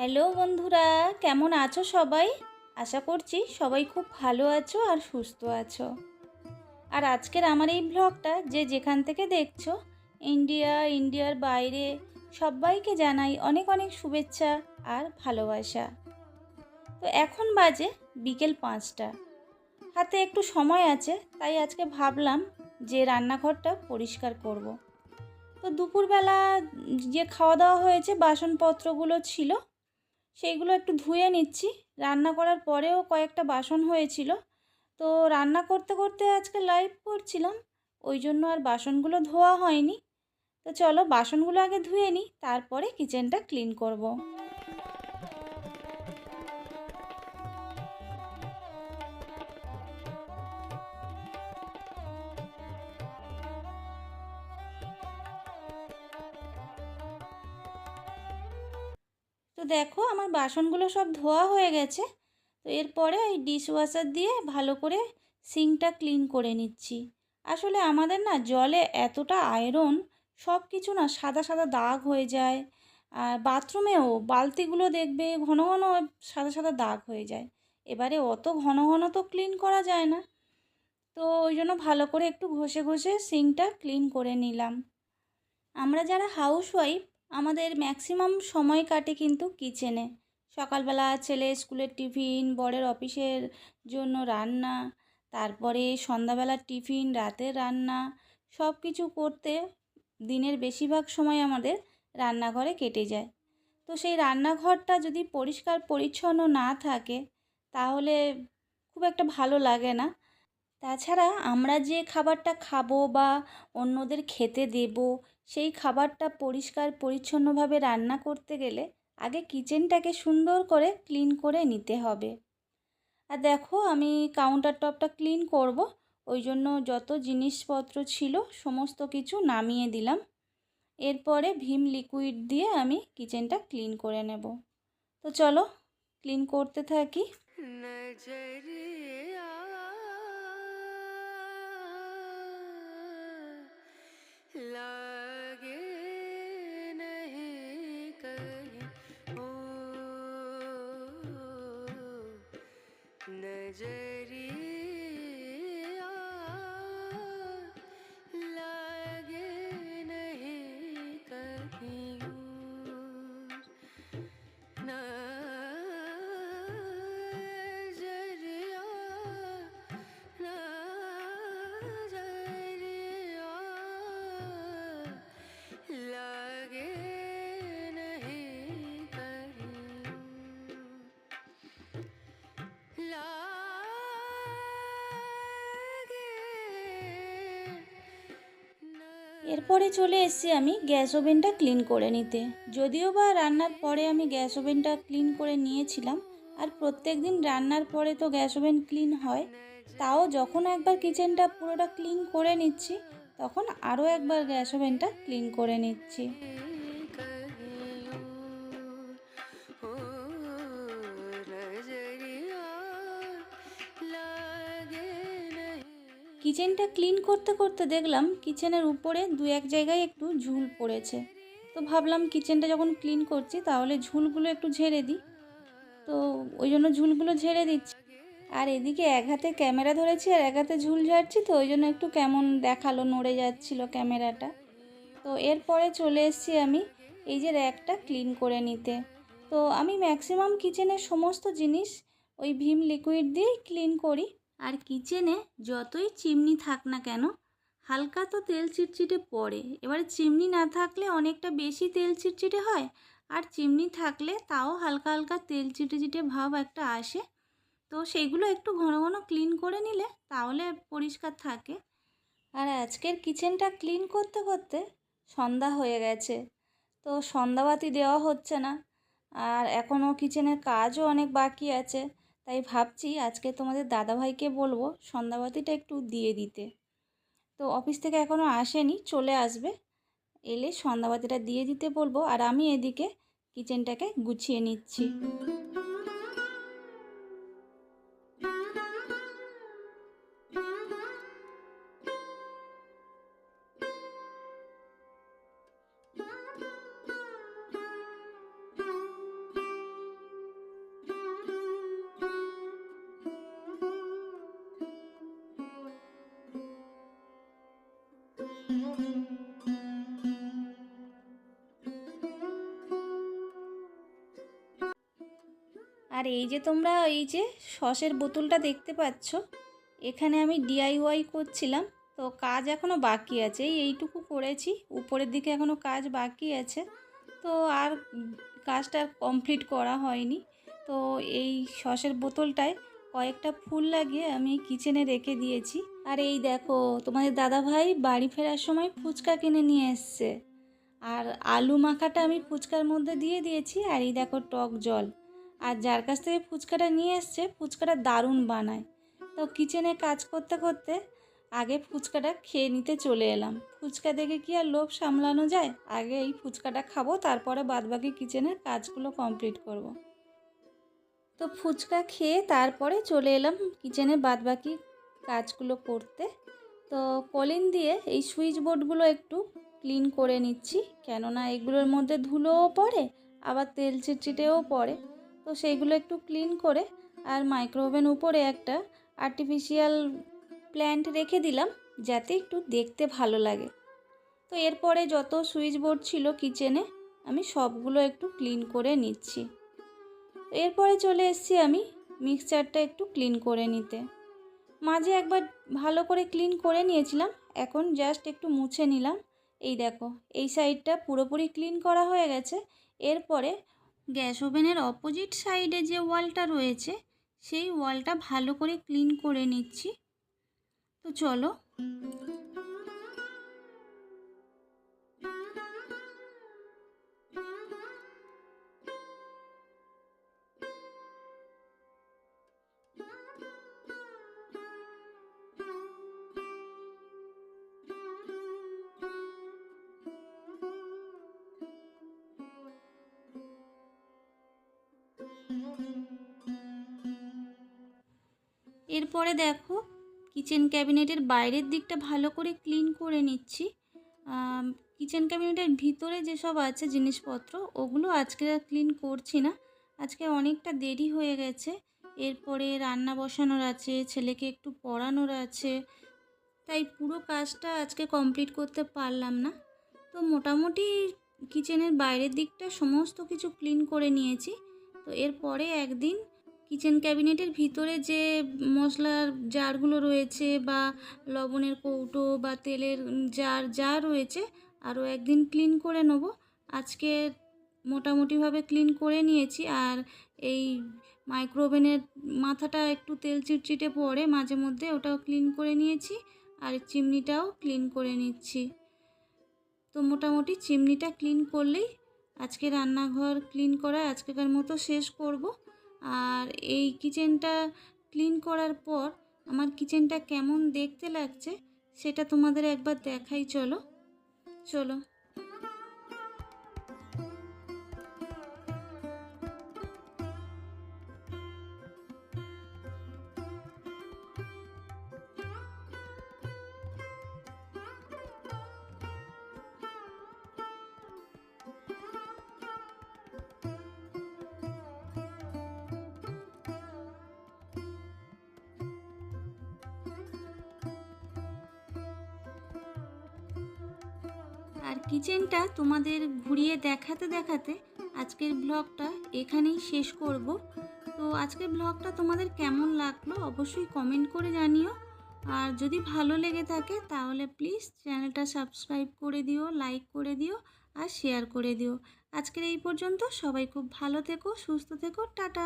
Hello বন্ধুরা, কেমন আছো সবাই? আশা করছি সবাই খুব ভালো আছো আর সুস্থ আছো। আর আজকের আমার এই ব্লগটা যে যেখান থেকে দেখছো, ইন্ডিয়ার বাইরে সবাইকে জানাই অনেক অনেক শুভেচ্ছা আর ভালোবাসা। তো এখন বাজে বিকেল 5টা, হাতে একটু সময় আছে, তাই আজকে ভাবলাম যে রান্নাঘরটা পরিষ্কার করব। তো দুপুরবেলা যে খাওয়া দাওয়া হয়েছে বাসনপত্রগুলো ছিল সেইগুলো একটু ধুয়ে নিচ্ছি। রান্না করার পরেও কয়েকটা বাসন হয়েছিল, তো রান্না করতে করতে আজকে লাইভ করছিলাম, ওই জন্য আর বাসনগুলো ধোয়া হয়নি। তো চলো বাসনগুলো আগে ধুয়ে নিই, তারপরে কিচেনটা ক্লিন করব। তো দেখো আমার বাসনগুলো সব ধোয়া হয়ে গেছে। তো এরপরে এই ডিশওয়াশার দিয়ে ভালো করে সিঙ্কটা ক্লিন করে নিচ্ছি। আসলে আমাদের না জলে এতটা আয়রন, সব কিছু না সাদা সাদা দাগ হয়ে যায়। আর বাথরুমেও বালতিগুলো দেখবে ঘন ঘন সাদা সাদা দাগ হয়ে যায়। এবারে অত ঘন ঘন তো ক্লিন করা যায় না, তো ওই জন্য ভালো করে একটু ঘষে ঘষে সিঙ্কটা ক্লিন করে নিলাম। আমরা যারা হাউসওয়াইফ, আমাদের ম্যাক্সিমাম সময় কাটে কিন্তু কিচেনে। সকালবেলা ছেলে স্কুলের টিফিন, বরের অফিসের জন্য রান্না, তারপরে সন্ধ্যাবেলার টিফিন, রাতের রান্না, সব কিছু করতে দিনের বেশিরভাগ সময় আমাদের রান্নাঘরে কেটে যায়। তো সেই রান্নাঘরটা যদি পরিষ্কার পরিচ্ছন্ন না থাকে তাহলে খুব একটা ভালো লাগে না। তাছাড়া আমরা যে খাবারটা খাবো বা অন্যদের খেতে দেব, সেই খাবারটা পরিষ্কার পরিচ্ছন্নভাবে রান্না করতে গেলে আগে কিচেনটাকে সুন্দর করে ক্লিন করে নিতে হবে। আর দেখো আমি কাউন্টার টপটা ক্লিন করব, ওই জন্য যত জিনিসপত্র ছিল সমস্ত কিছু নামিয়ে দিলাম। এরপরে ভিম লিকুইড দিয়ে আমি কিচেনটা ক্লিন করে নেব। তো চলো ক্লিন করতে থাকি। नजरिया लागे नहीं कहीं ओ नजरिया लागे नहीं कहीं और नजरिया नजरिया लागे नहीं कहीं लागे এরপরে চলে এসেছি আমি গ্যাস ওভেনটা ক্লিন করে নিতে। যদিও বা রান্নার পরে আমি গ্যাস ওভেনটা ক্লিন করে নিয়েছিলাম, আর প্রত্যেক দিন রান্নার পরে তো গ্যাস ওভেন ক্লিন হয়, তাও যখন একবার কিচেনটা পুরোটা ক্লিন করে নিচ্ছি তখন আরও একবার গ্যাস ওভেনটা ক্লিন করে নিচ্ছি। কিচেনটা ক্লিন করতে করতে দেখলাম কিচেনের উপরে দু এক জায়গায় একটু ঝুল পড়েছে। তো ভাবলাম কিচেনটা যখন ক্লিন করছি তাহলে ঝুলগুলো একটু ঝেড়ে দিই। তো ওই জন্য ঝুলগুলো ঝেড়ে দিচ্ছি। আর এদিকে এক হাতে ক্যামেরা ধরেছি আর এক হাতে ঝুল ঝাড়ছি, তো ওই জন্য একটু কেমন দেখালো, নড়ে যাচ্ছিল ক্যামেরাটা। তো এরপরে চলে এসেছি আমি এই যে র্যাকটা ক্লিন করে নিতে। তো আমি ম্যাক্সিমাম কিচেনের সমস্ত জিনিস ওই ভিম লিকুইড দিয়েই ক্লিন করি। আর কিচেনে যতই চিমনি থাক না কেন, হালকা তো তেল চিটচিটে পড়ে। এবারে চিমনি না থাকলে অনেকটা বেশি তেল চিটচিটে হয়, আর চিমনি থাকলে তাও হালকা হালকা তেল চিটে চিটে ভাব একটা আসে। তো সেইগুলো একটু ঘন ঘন ক্লিন করে নিলে তাহলে পরিষ্কার থাকে। আর আজকের কিচেনটা ক্লিন করতে করতে সন্ধ্যা হয়ে গেছে, তো সন্ধ্যাবাতি দেওয়া হচ্ছে না। আর এখনও কিচেনের কাজও অনেক বাকি আছে, তাই ভাবছি আজকে তোমাদের দাদাভাইকে বলবো সন্ধ্যাবাতিটা একটু দিয়ে দিতে। তো অফিস থেকে এখনও আসেনি, চলে আসবে, এলে সন্ধ্যাবাতিটা দিয়ে দিতে বলবো। আর আমি এদিকে কিচেনটাকে গুছিয়ে নিচ্ছি। আর এই যে তোমরা এই যে সসের বোতলটা দেখতে পাচ্ছ, এখানে আমি ডিআইওয়াই করছিলাম, তো কাজ এখনও বাকি আছে। এইটুকু করেছি, উপরের দিকে এখনও কাজ বাকি আছে, তো আর কাজটা আর কমপ্লিট করা হয়নি। তো এই সসের বোতলটায় কয়েকটা ফুল লাগিয়ে আমি কিচেনে রেখে দিয়েছি। আর এই দেখো, তোমাদের দাদাভাই বাড়ি ফেরার সময় ফুচকা কিনে নিয়ে এসছে, আর আলু মাখাটা আমি ফুচকার মধ্যে দিয়ে দিয়েছি। আর এই দেখো টক জল। আর যার কাছ থেকে ফুচকাটা নিয়ে এসছে, ফুচকাটা দারুণ বানায়। তো কিচেনে কাজ করতে করতে আগে ফুচকাটা খেয়ে নিতে চলে এলাম। ফুচকা দেখে কি আর লোভ সামলানো যায়? আগে এই ফুচকাটা খাবো, তারপরে বাদবাকি কিচেনের কাজগুলো কমপ্লিট করব। তো ফুচকা খেয়ে তারপরে চলে এলাম কিচেনে বাদবাকি কাজগুলো করতে। তো কলিন দিয়ে এই সুইচ বোর্ডগুলো একটু ক্লিন করে নিচ্ছি, কেননা এগুলোর মধ্যে ধুলোও পড়ে, আবার তেল চিটচিটেও পড়ে। তো সেইগুলো একটু ক্লিন করে, আর মাইক্রোওভেন উপরে একটা আর্টিফিশিয়াল প্ল্যান্ট রেখে দিলাম, যাতে একটু দেখতে ভালো লাগে। তো এরপরে যত সুইচ বোর্ড ছিল কিচেনে, আমি সবগুলো একটু ক্লিন করে নিচ্ছি। এরপরে চলে এসেছি আমি মিক্সচারটা একটু ক্লিন করে নিতে। মাঝে একবার ভালো করে ক্লিন করে নিয়েছিলাম, এখন জাস্ট একটু মুছে নিলাম। এই দেখো, এই সাইডটা পুরোপুরি ক্লিন করা হয়ে গেছে। এরপরে গ্যাস ওভেনের অপোজিট সাইডে যে ওয়ালটা রয়েছে, সেই ওয়ালটা ভালো করে ক্লিন করে নিচ্ছি। তো চলো। এরপরে দেখো, কিচেন ক্যাবিনেটের বাইরের দিকটা ভালো করে ক্লিন করে নিচ্ছি। কিচেন ক্যাবিনেটের ভিতরে যেসব আছে জিনিসপত্র, ওগুলো আজকে আর ক্লিন করছি না, আজকে অনেকটা দেরি হয়ে গেছে। এরপরে রান্না বসানোর আছে, ছেলেকে একটু পড়ানোর আছে, তাই পুরো কাজটা আজকে কমপ্লিট করতে পারলাম না। তো মোটামুটি কিচেনের বাইরের দিকটা সমস্ত কিছু ক্লিন করে নিয়েছি। তো এরপরে একদিন কিচেন ক্যাবিনেটের ভিতরে যে মশলার জারগুলো রয়েছে, বা লবণের কৌটো বা তেলের জার যা রয়েছে, আরও একদিন ক্লিন করে নেব। আজকে মোটামুটিভাবে ক্লিন করে নিয়েছি। আর এই মাইক্রোওভেনের মাথাটা একটু তেল চিটচিটে পড়ে মাঝে মধ্যে, ওটাও ক্লিন করে নিয়েছি। আর চিমনিটাও ক্লিন করে নিচ্ছি। তো মোটামুটি চিমনিটা ক্লিন করলেই আজকে রান্নাঘর ক্লিন করা আজকেকার মতো শেষ করব। আর এই কিচেনটা ক্লিন করার পর আমার কিচেনটা কেমন দেখতে লাগছে সেটা তোমাদের একবার দেখাই। চলো চলো। আর কিচেনটা তোমাদের ঘুরিয়ে দেখাতে দেখাতে আজকের ব্লগটা এখানেই শেষ করব। তো আজকের ব্লগটা তোমাদের কেমন লাগলো অবশ্যই কমেন্ট করে জানিও। আর যদি ভালো লেগে থাকে তাহলে প্লিজ চ্যানেলটা সাবস্ক্রাইব করে দিও, লাইক করে দিও, আর শেয়ার করে দিও। আজকের এই পর্যন্ত। সবাই খুব ভালো থেকো, সুস্থ থেকো, টাটা।